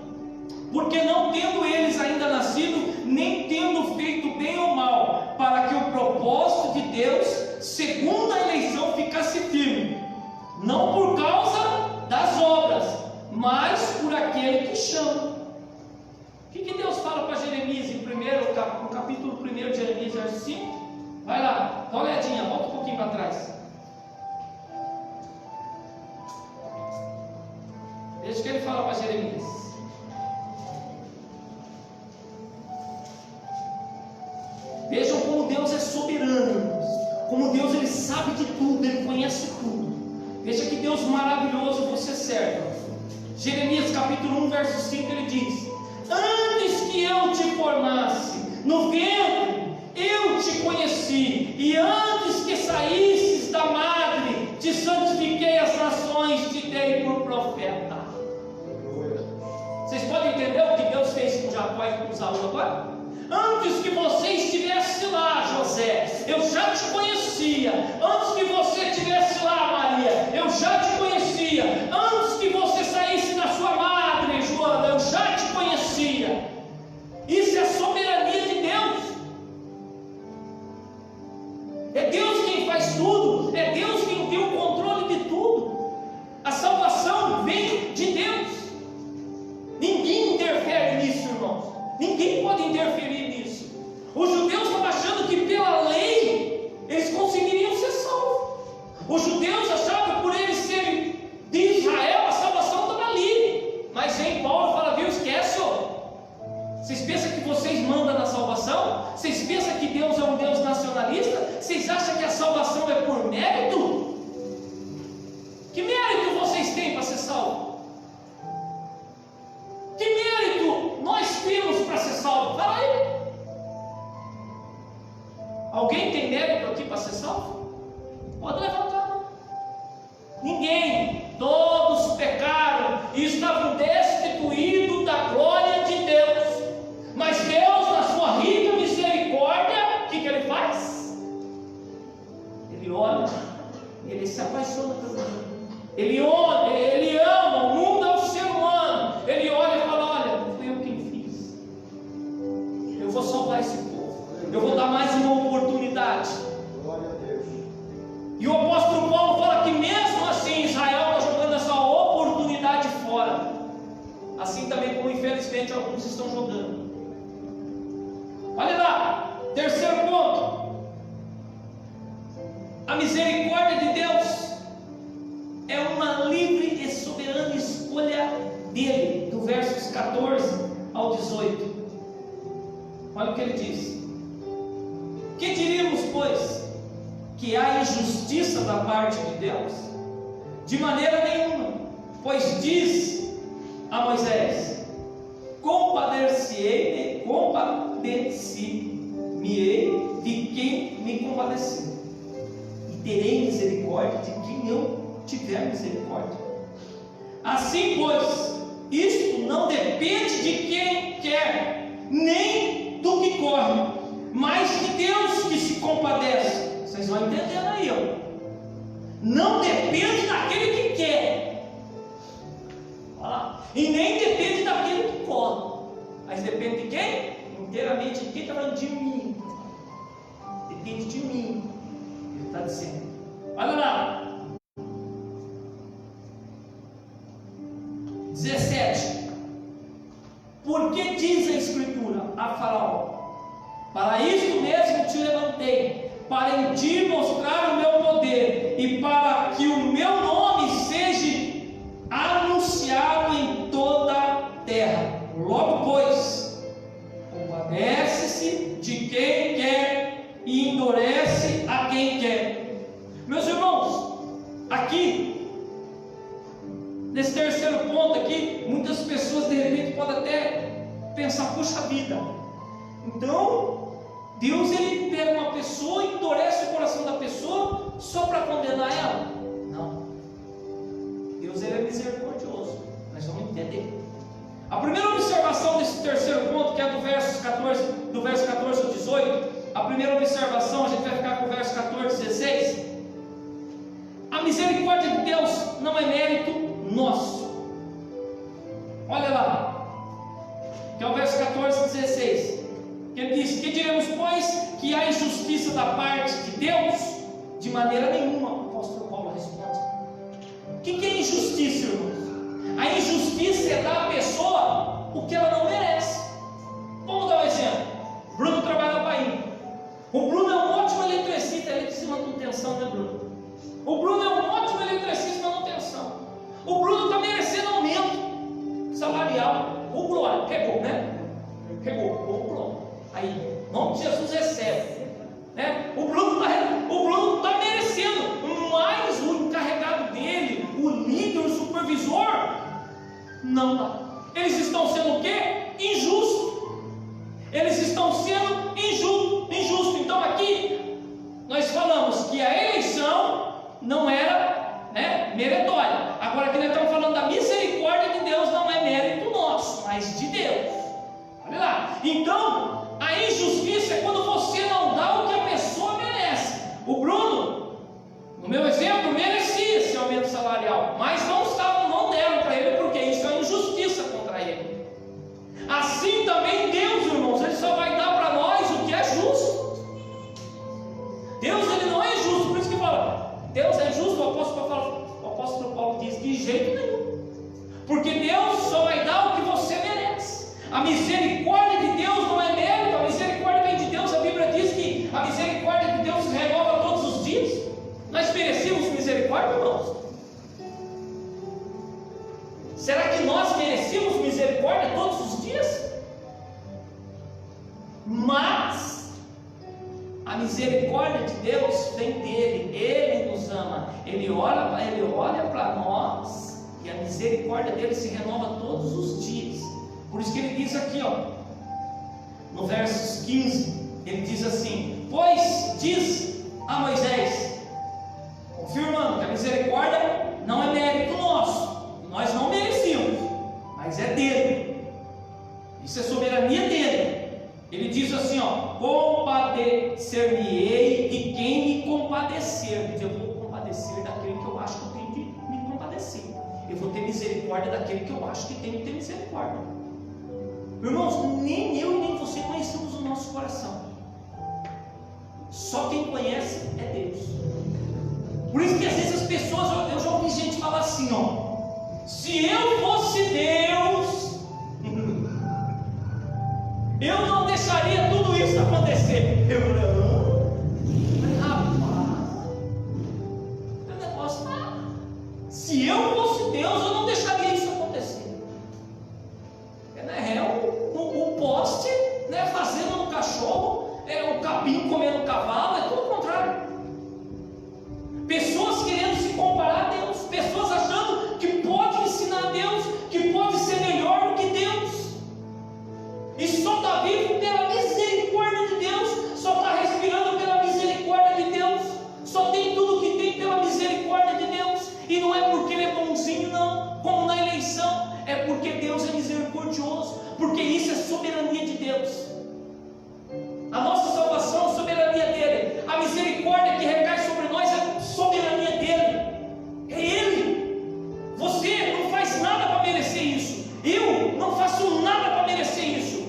porque não tendo eles ainda nascido, nem tendo feito bem ou mal, para que o propósito de Deus, segundo a eleição, ficasse firme, não por causa das obras, mas por aquele que chama. O que Deus fala para Jeremias no capítulo 1 de Jeremias, verso 5? Vai lá, dá uma olhadinha, volta um pouquinho para trás. Veja o que ele fala para Jeremias. Vejam como Deus é soberano, irmãos. Como Deus, Ele sabe de tudo, Ele conhece tudo. Veja que Deus maravilhoso você serve. Jeremias capítulo 1, verso 5, ele diz: antes que eu te formasse no ventre, eu te conheci, e antes que saísses da madre, te santifiquei as nações, te dei por profeta. Vocês podem entender o que Deus fez com Jacó e com Esaú agora? Antes que você estivesse lá, José, eu já te conhecia. Antes que você estivesse lá, Maria, eu já te conhecia. Antes que você saísse da sua madre, Joana, eu já te conhecia. Isso é a soberania de Deus. É Deus quem faz tudo. É Deus quem tem o controle de tudo. A salvação vem de Deus. Ninguém interfere nisso, irmãos. Ninguém pode interferir nisso. Os judeus estavam achando que pela lei eles conseguiriam ser salvos. Os judeus achavam que por eles serem de Israel a salvação estava ali. Mas em Paulo fala: viu, esquece, ó. Vocês pensam que vocês mandam na salvação? Vocês pensam que Deus é um Deus nacionalista? Vocês acham que a salvação é por mérito? Que mérito vocês têm para ser salvos? Que mérito nós temos para ser salvos? Fala aí. Alguém tem mérito aqui para ser salvo? Pode levantar. Ninguém. Todos pecaram e estavam destituídos da glória de Deus. Mas Deus, na sua rica misericórdia, o que Ele faz? Ele olha e Ele se apaixona por mim. Ele olha, Ele ama. O mundo é o ser humano. Ele olha e fala: olha, não fui eu quem fiz. Eu vou salvar esse povo. Eu vou dar mais uma oportunidade. Glória a Deus. E o apóstolo Paulo fala que mesmo assim Israel está jogando essa oportunidade fora. Assim também como infelizmente alguns estão jogando. Olha lá, terceiro ponto. A misericórdia de Deus é uma livre e soberana escolha dele, do versos 14 ao 18. Olha o que ele diz: que diríamos, pois? Que há injustiça da parte de Deus? De maneira nenhuma, pois diz a Moisés: compadecer-me-ei de quem me compadecer, e terei misericórdia de quem eu tiver misericórdia. Assim, pois, isto não depende de quem quer, nem do que corre, mas de Deus que se compadece. Vocês vão entendendo aí, ó. Não depende daquele que quer, olha lá, e nem depende daquele que corre, mas depende de quem? Inteiramente de quem? Está falando de mim. Depende de mim. Ele está dizendo: olha lá, 17. Porque diz a Escritura a Faraó: para isto mesmo te levantei, para em ti mostrar o meu poder, e para que o meu nome seja anunciado em toda a terra. Logo, pois, compadece-se de quem quer e endurece a quem quer. Meus irmãos, aqui, nesse terceiro ponto aqui, muitas pessoas de repente podem até pensar: puxa vida, então Deus ele pega uma pessoa e endurece o coração da pessoa só para condenar ela? Não. Deus ele é misericordioso. Nós vamos entender. A primeira observação desse terceiro ponto, que é do verso 14 ao 18, a primeira observação, a gente vai ficar com o verso 14 e 16. A misericórdia de Deus não é mérito nosso. Olha lá, que é o verso 14 e 16. Que ele diz: que diremos, pois, que há injustiça da parte de Deus? De maneira nenhuma. O apóstolo Paulo responde. O que é injustiça, irmãos? A injustiça é dar à pessoa o que ela não merece. Vamos dar um exemplo. Bruno trabalha na Bahia. O Bruno é um ótimo eletricista de manutenção, né, Bruno? O Bruno é um ótimo eletricista de manutenção. O Bruno está merecendo aumento salarial. O Bruno pegou, né? Pegou, o Bruno. Aí, em nome de Jesus, recebe. Né? O Bruno está merecendo, mas o encarregado dele, o líder, o supervisor, não dá. Eles estão sendo o quê? Injustos. Eles estão sendo injustos. Então aqui nós falamos que a eleição não era, né, meritória. Agora aqui nós estamos falando da misericórdia de Deus, não é mérito nosso, mas de Deus. Olha lá. Então a injustiça é quando você não dá o que a pessoa merece. O Bruno, no meu exemplo, merecia esse aumento salarial, mas não deram para ele, porque isso é injustiça contra ele. Assim também Deus, irmãos, ele só vai dar para nós o que é justo. Deus ele não é justo, por isso que fala, Deus é justo. O apóstolo Paulo diz: de jeito nenhum, porque Deus só vai dar o que você merece. A misericórdia de Deus não é mérito, a misericórdia vem de Deus. A Bíblia diz que a misericórdia de Deus se renova todos os dias. Nós merecíamos misericórdia, irmãos? Será que nós merecíamos misericórdia todos os dias? Mas a misericórdia de Deus vem dele, ele nos ama, ele olha para nós, e a misericórdia dele se renova todos os dias. Por isso que ele diz aqui, no versos 15, ele diz assim: pois diz a Moisés, confirmando que a misericórdia não é mérito nosso, nós não merecíamos, mas é dele, isso é soberania dele. Ele diz assim: compadecer-me-ei de quem me compadecer. Eu vou compadecer daquele que eu acho que eu tenho que me compadecer. Eu vou ter misericórdia daquele que eu acho que tem que ter misericórdia. Irmãos, nem eu nem você conhecemos o nosso coração. Só quem conhece é Deus. Por isso que às vezes as pessoas, eu já ouvi gente falar assim: se eu fosse Deus, eu não deixaria tudo isso acontecer. Eu não. Mas rapaz, o negócio está. Se eu fosse Deus, eu não deixaria isso acontecer. O poste, né, fazendo um cachorro, o capim comendo um cavalo, é tudo o contrário. Pessoas querendo se comparar a Deus, pessoas achando que pode ensinar a Deus, que pode ser melhor do que Deus, e só está vivo pela misericórdia de Deus, só está respirando pela misericórdia de Deus, só tem tudo que tem pela misericórdia de Deus, e não é porque ele é bonzinho, não, como na eleição, é porque Deus é misericordioso, porque isso é soberania de Deus. A nossa salvação é soberania dele, a misericórdia que recai sobre nós é soberania dele, é ele. Você não faz nada para merecer isso, eu não faço nada para merecer isso.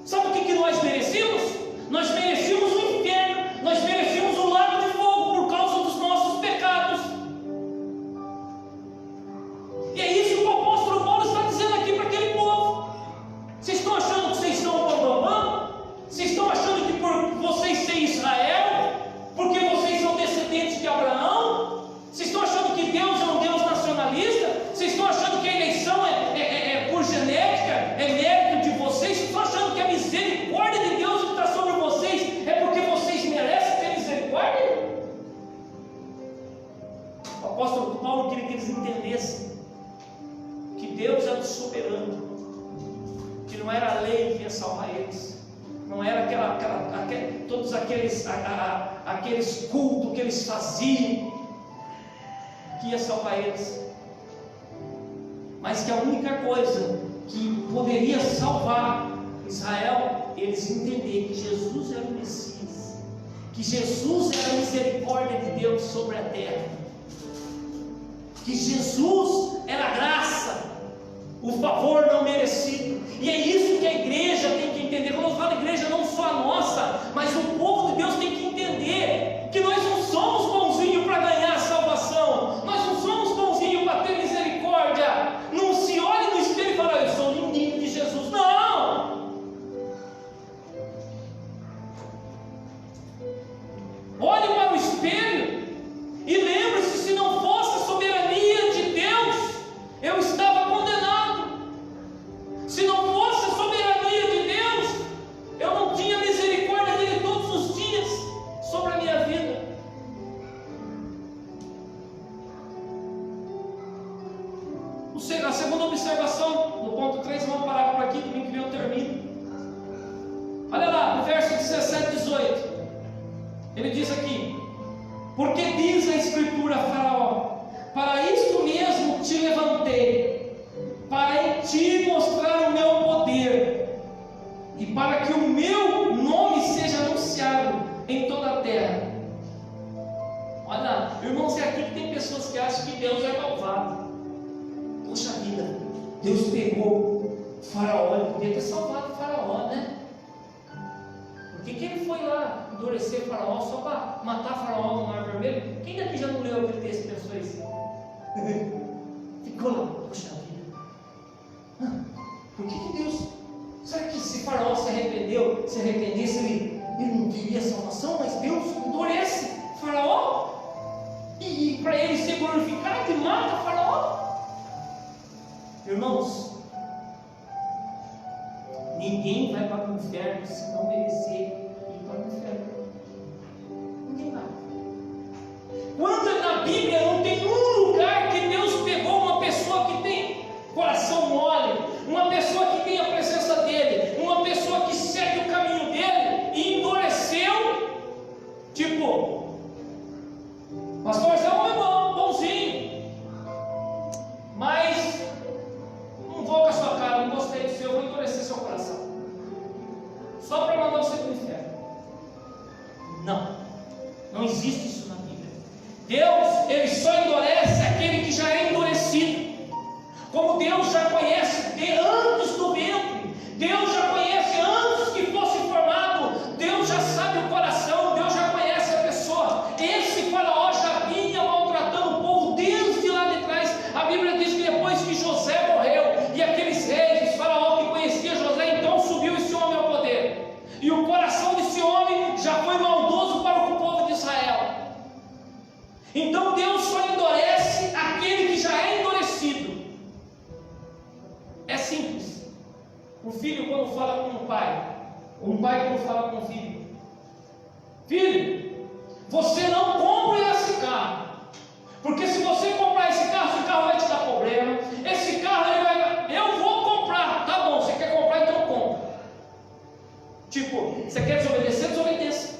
Sabe o que nós merecemos? Nós merecemos o inferno, nós merecemos o lago de fogo por causa dos nossos pecados. E é isso que o Deus era o soberano, que não era a lei que ia salvar eles, não era todos aqueles cultos que eles faziam que ia salvar eles, mas que a única coisa que poderia salvar Israel, eles entenderem que Jesus era o Messias, que Jesus era a misericórdia de Deus sobre a terra, que Jesus era a graça, o favor não merecido. E é isso que a igreja tem que entender. Quando eu falo igreja, não só a nossa, mas o povo de Deus tem que entender que nós não somos bonzinhos para ganhar a salvação, nós não somos bonzinhos para ter misericórdia. Não se olhe no espelho e fala: eu sou o inimigo de Jesus. Não! Olhe para o espelho e lembre-se: se não fosse a soberania de Deus, eu estava condenado. Se não fosse a soberania de Deus, eu não tinha misericórdia dele todos os dias sobre a minha vida. A segunda observação, no ponto 3, vamos parar por aqui, domingo que vem eu termino. Olha lá, no verso 17 e 18. Ele diz aqui: porque diz a Escritura a Faraó: para isto mesmo te levantei, para em ti mostrar o meu poder, e para que o meu nome seja anunciado em toda a terra. Olha, irmãos, é aqui que tem pessoas que acham que Deus é malvado. Poxa vida, Deus pegou Faraó, ele podia ter salvado Faraó, né? Por que ele foi lá endurecer Faraó só para matar Faraó no Mar Vermelho? Quem daqui já não leu aquele texto e pensou isso? Ficou lá, poxa vida, por que Deus? Será que se Faraó se arrependesse, ele não teria salvação? Mas Deus endurece Faraó, e para ele ser glorificado, ele mata Faraó. Irmãos, ninguém vai para o inferno se não merecer ir para o inferno. Ninguém vai. Quando na Bíblia não tem um lugar que Deus pegou uma pessoa que tem coração mole, uma pessoa que tem a presença dele, uma pessoa que segue o caminho dele e endureceu, tipo, pastorzão é bom, bonzinho, mas não vou com a sua cara, não gostei do seu, vou endurecer seu coração, só para mandar você para o inferno. Não existe isso na Bíblia. Deus, ele só endurece aquele que já é endurecido. Como Deus já conhece antes do ventre, Deus já conhece antes que fosse formado, Deus já sabe o coração, Deus já conhece a pessoa. Esse Faraó já vinha maltratando o povo desde lá de trás. A Bíblia diz que depois que José morreu, e aqueles reis, Faraó que conhecia José, então subiu esse homem ao poder, e o coração desse homem já foi maldoso para o povo de Israel. Então Deus só endurece aquele que já é endurecido. É simples. Um filho quando fala com um pai quando fala com um filho: filho, você não compra esse carro, porque se você comprar esse carro vai te dar problema. Esse carro eu vou comprar. Tá bom, você quer comprar, então compra. Tipo, você quer desobedecer? Desobedeça.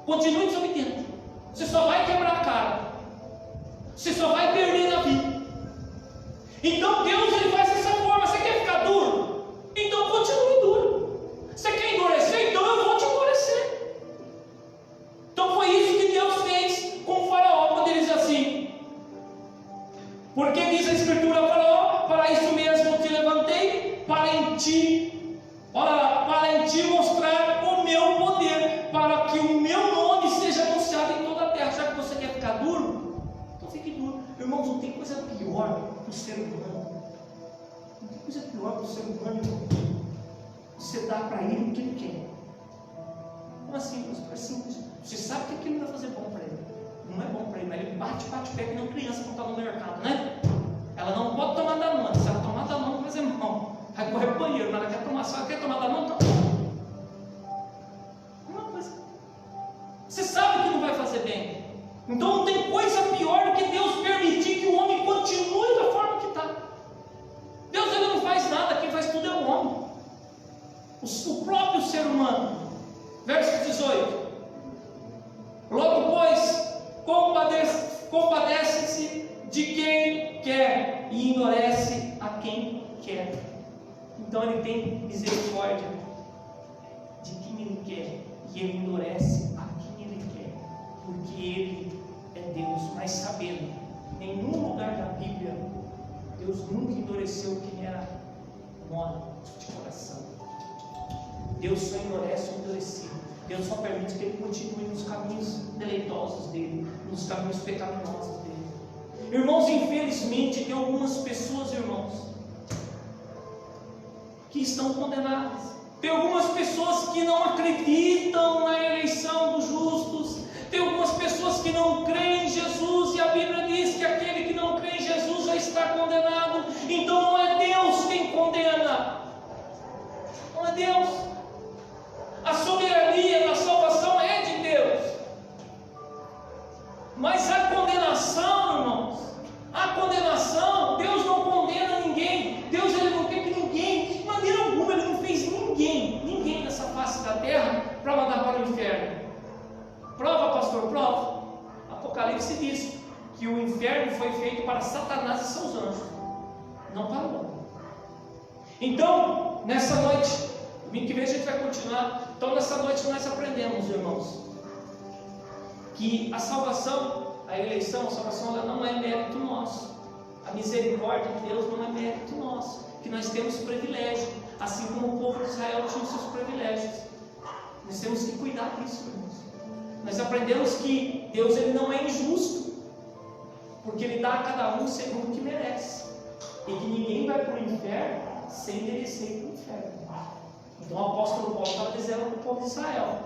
Continue desobedecendo. Você só vai quebrar a cara, você só vai perder na vida. Então Deus, ele faz dessa forma. Você quer ficar duro? Então continue duro. Você quer endurecer? Então eu vou te endurecer. Então foi isso que Deus fez com o Faraó, quando ele diz assim: porque diz a Escritura a Faraó: para isso mesmo te levantei, para em ti, olha lá, para em ti mostrar o meu poder, para que o meu nome seja anunciado em toda a terra. Já que você quer ficar duro, então fique duro. Irmãos, não tem coisa pior para o ser humano. Não tem coisa pior para o ser humano, irmão. Você dá para ele o que ele quer. Não é simples, é simples. Você sabe que aquilo não vai fazer bom para ele. Não é bom para ele, mas ele bate o pé que nem criança quando está no mercado, né? Ela não pode tomar Danone. Se ela tomar Danone, vai fazer mal. Vai correr para o banheiro, mas ela quer tomar, se ela quer tomar Danone, então uma coisa. Você sabe que não vai fazer bem. Então não tem coisa pior do que Deus permitir que o homem continue da forma que está. transformando. Verso 18: logo, pois, compadece-se de quem quer e endurece a quem quer. Então ele tem misericórdia de quem ele quer e ele endurece a quem ele quer, porque ele é Deus. Mas sabendo, em nenhum lugar da Bíblia Deus nunca endureceu quem era mole de coração. Deus só endurece o endurecido. Deus só permite que ele continue nos caminhos deleitosos dele, nos caminhos pecaminosos dele. Irmãos, infelizmente tem algumas pessoas, irmãos, que estão condenadas. Tem algumas pessoas que não acreditam na eleição dos justos. Tem algumas pessoas que não creem em Jesus, e a Bíblia diz que aquele que não crê em Jesus já está condenado. Então não é Deus quem condena, não é Deus. A soberania da salvação é de Deus. Mas a condenação, irmãos, a condenação, Deus não condena ninguém. Deus, ele não quer que ninguém, de maneira alguma, ele não fez ninguém nessa face da terra para mandar para o inferno. Prova, pastor, prova. Apocalipse diz que o inferno foi feito para Satanás e seus anjos, não para o homem. Então, nessa noite, domingo que vem a gente vai continuar. Então, nessa noite nós aprendemos, irmãos, que a salvação, a eleição, a salvação, ela não é mérito nosso. A misericórdia de Deus não é mérito nosso, que nós temos privilégio, assim como o povo de Israel tinha os seus privilégios. Nós temos que cuidar disso, irmãos. Nós aprendemos que Deus, ele não é injusto, porque ele dá a cada um segundo o que merece, e que ninguém vai para o inferno sem merecer ir para o inferno. Então o apóstolo Paulo estava dizendo para o povo de Israel: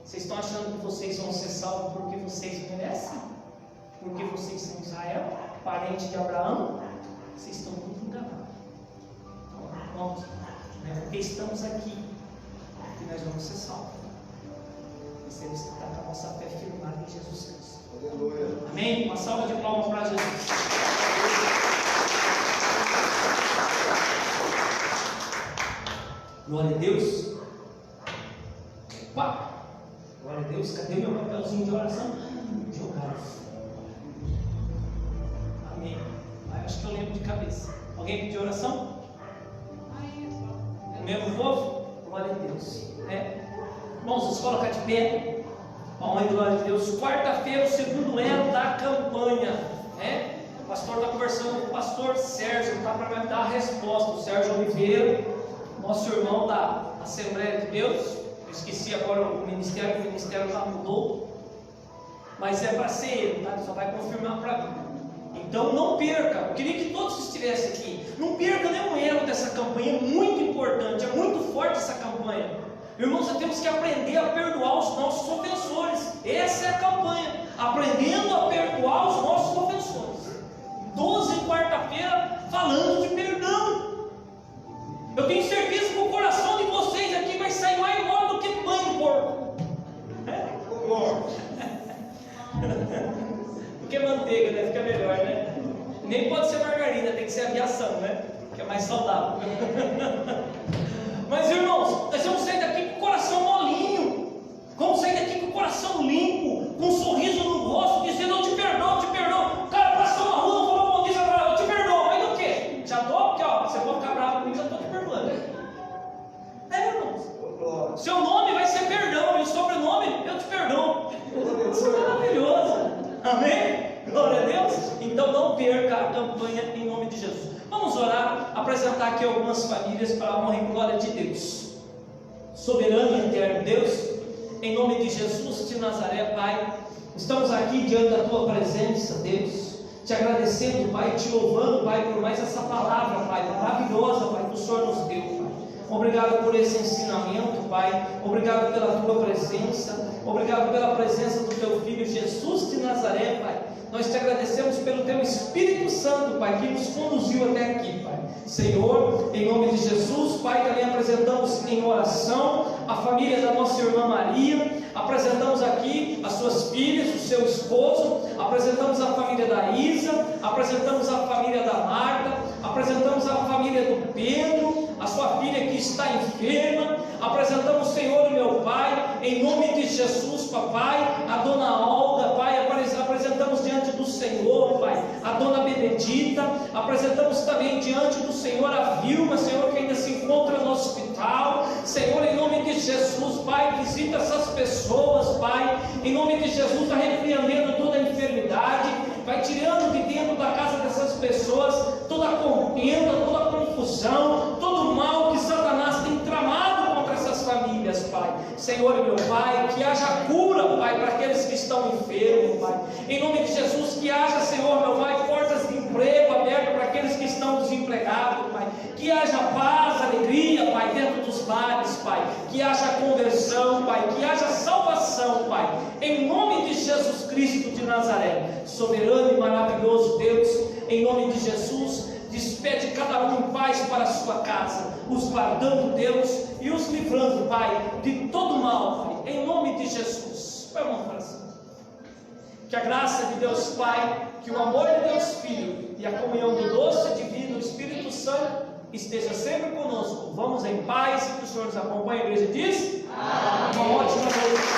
vocês estão achando que vocês vão ser salvos porque vocês merecem? Porque vocês são Israel, parente de Abraão? Vocês estão muito enganados. Então, vamos, porque estamos aqui, que nós vamos ser salvos. Nós temos que estar com a nossa fé firmada em Jesus Cristo. Aleluia. Amém? Uma salva de palmas para Jesus. Glória a Deus. Opa! Glória a Deus. Cadê meu papelzinho de oração? Jogaram. Amém. Acho que eu lembro de cabeça. Alguém pediu oração? O mesmo povo? Glória a Deus. Irmãos, vamos colocar de pé. Palma e glória a Deus. Quarta-feira, o segundo elo da campanha. O pastor está conversando com o pastor Sérgio, está para dar a resposta. O Sérgio Oliveira, nosso irmão da Assembleia de Deus. Eu esqueci agora o ministério já mudou, mas é para ser ele, tá? Ele só vai confirmar para mim. Então não perca, eu queria que todos estivessem aqui. Não perca nenhum elo dessa campanha, é muito importante, é muito forte essa campanha. Irmãos, nós temos que aprender a perdoar os nossos ofensores. Essa é a campanha, aprendendo a perdoar os nossos ofensores. 12 quarta-feira falando de perdão. Eu tenho certeza que o coração de vocês aqui vai sair mais mole do que banho de porco. Porque manteiga, né? Fica melhor, né? Nem pode ser margarina, tem que ser aviação, né? Que é mais saudável. Mas, irmãos, nós vamos sair daqui com o coração molinho. Vamos sair daqui com o coração limpo, com um sorriso no rosto, dizendo: eu te perdoo, te perdoo. O cara passou na rua, falou bom dia, eu te perdoo. Mas do quê? Já estou, porque ó, você pode ficar bravo comigo, já estou te perdoando. Irmãos. Seu nome vai ser perdão, e o sobrenome, eu te perdoo. Isso é maravilhoso. Amém? Glória a Deus. Então não perca a campanha em nome de Jesus. Vamos orar, apresentar aqui algumas famílias para a honra e glória de Deus. Soberano e eterno Deus, em nome de Jesus de Nazaré, Pai, estamos aqui diante da Tua presença, Deus, te agradecendo, Pai, te louvando, Pai, por mais essa palavra, Pai, maravilhosa, Pai, que o Senhor nos deu, Pai. Obrigado por esse ensinamento, Pai. Obrigado pela Tua presença. Obrigado pela presença do Teu Filho Jesus de Nazaré, Pai. Nós te agradecemos pelo Teu Espírito Santo, Pai, que nos conduziu até aqui, Pai. Senhor, em nome de Jesus, Pai, também apresentamos em oração a família da nossa irmã Maria. Apresentamos aqui as suas filhas, o seu esposo. Apresentamos a família da Isa. Apresentamos a família da Marta. Apresentamos a família do Pedro, a sua filha que está enferma. Apresentamos, Senhor, em nome de Jesus, papai, a dona Olga, Pai, apresentamos diante do Senhor, Pai, a dona Benedita, apresentamos também diante do Senhor a Vilma, Senhor, que ainda se encontra no hospital, Senhor, em nome de Jesus, Pai, visita essas pessoas, Pai, em nome de Jesus, está repreendendo toda a enfermidade, vai tirando de dentro da casa dessas pessoas toda a contenda, toda a confusão, todo o mal que Satanás tem tramado contra essas famílias, Pai. Senhor, meu Pai, que haja cura, Pai, para aqueles que estão enfermos, Pai. Em nome de Jesus, que haja, Senhor, meu Pai, portas de emprego abertas para aqueles que estão desempregados, Pai. Que haja paz, alegria, Pai, dentro dos lares, Pai. Que haja conversão, Pai. Que haja salvação, Pai. Em nome de Jesus Cristo de Nazaré, soberano e maravilhoso Deus, em nome de Jesus, despede cada um em paz para a sua casa, os guardando, Deus, e os livrando, Pai, de todo mal, Pai, em nome de Jesus. Vamos para cima. Que a graça de Deus Pai, que o amor de Deus Filho e a comunhão do doce e divino Espírito Santo esteja sempre conosco. Vamos em paz, que o Senhor nos acompanhe. A igreja diz: amém. Uma ótima noite.